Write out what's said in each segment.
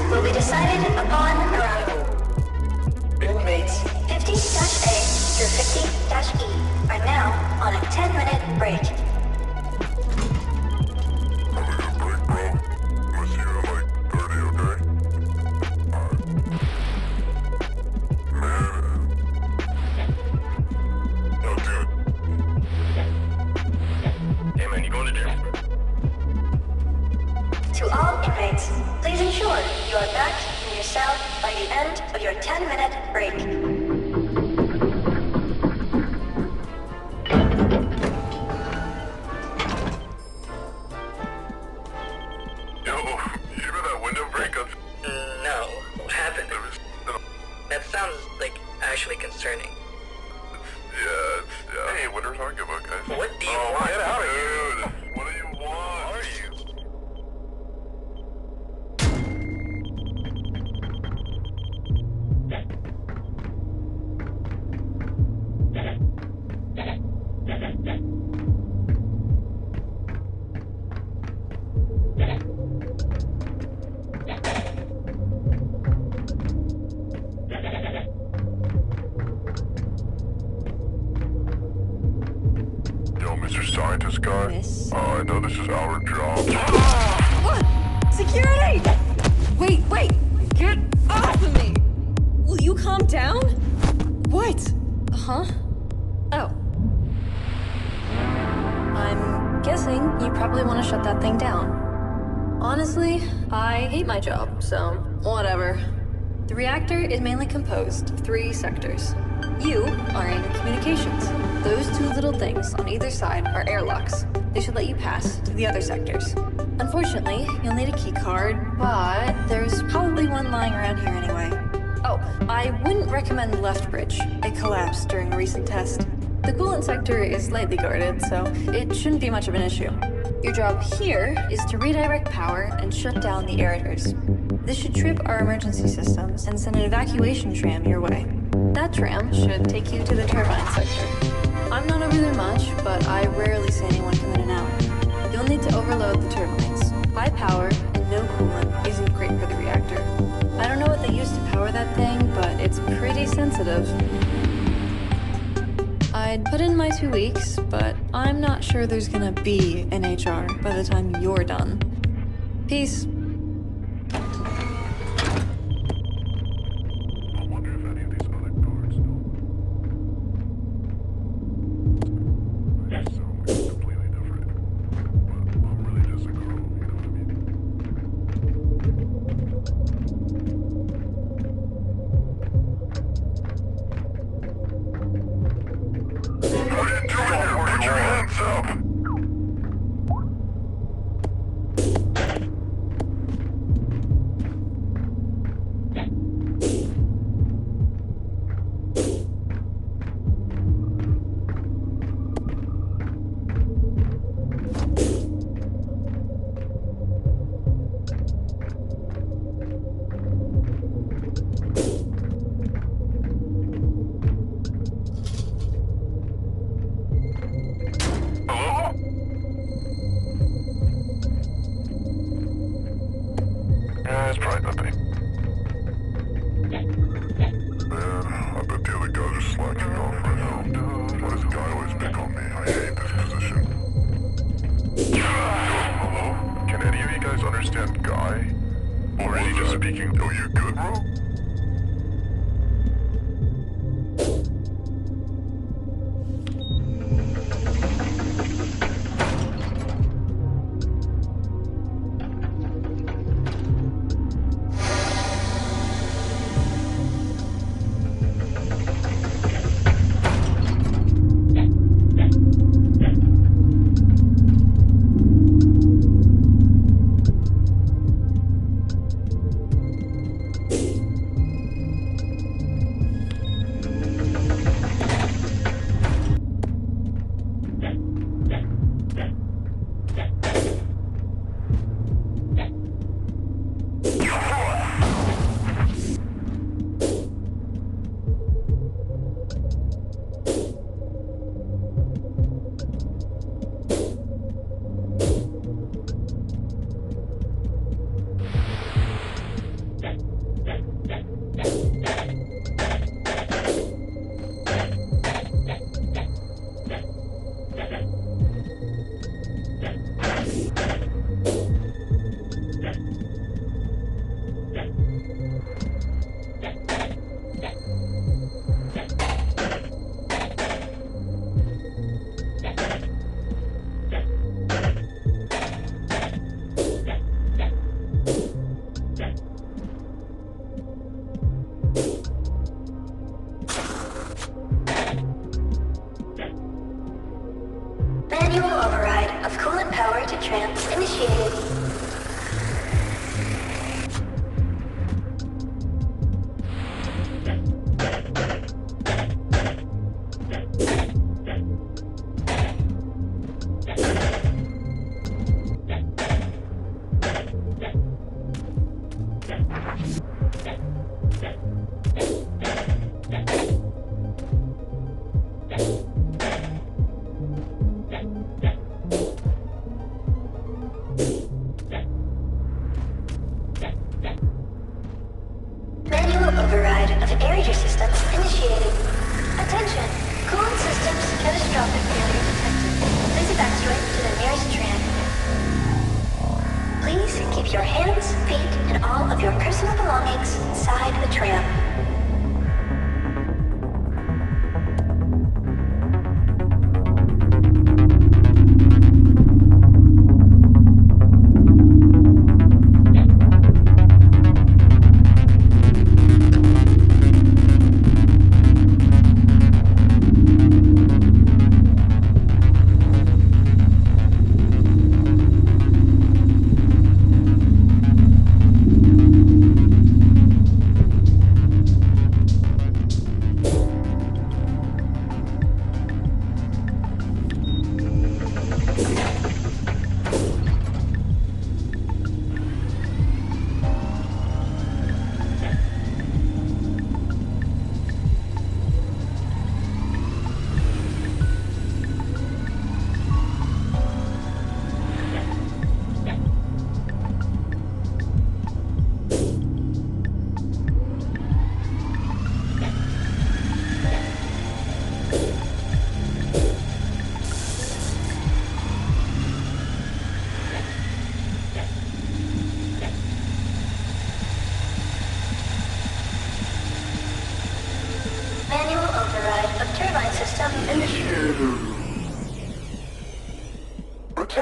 Will be decided upon arrival. Inmates 50-A through 50-E are now on a 10-minute break. I know this is our job. What? Security! Wait! Get off of me! Will you calm down? What? Huh? Oh. I'm guessing you probably want to shut that thing down. Honestly, I hate my job, so whatever. The reactor is mainly composed of 3 sectors. You are in communications. Those 2 little things on either side are airlocks. They should let you pass to the other sectors. Unfortunately, you'll need a key card, but there's probably one lying around here anyway. Oh, I wouldn't recommend the left bridge. It collapsed during a recent test. The coolant sector is lightly guarded, so it shouldn't be much of an issue. Your job here is to redirect power and shut down the aerators. This should trip our emergency systems and send an evacuation tram your way. That tram should take you to the turbine sector. I'm not over there much, but I rarely see anyone come in and out. You'll need to overload the turbines. High power and no coolant isn't great for the reactor. I don't know what they use to power that thing, but it's pretty sensitive. I'd put in my 2 weeks, but I'm not sure there's gonna be an HR by the time you're done. Peace. I wonder if any of these other guards know. They just sound like completely different. But I'm really just a girl, you know what I mean? What are you doing here? Put your hands up! Hello? Yeah, it's probably nothing. Man, I bet the other guys are slacking off right now. Why does the guy always pick on me? I hate this position. Hello? Can any of you guys understand Guy? Or is he just speaking? Yo, you good, bro? Manual override of coolant power to trams initiated.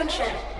Attention!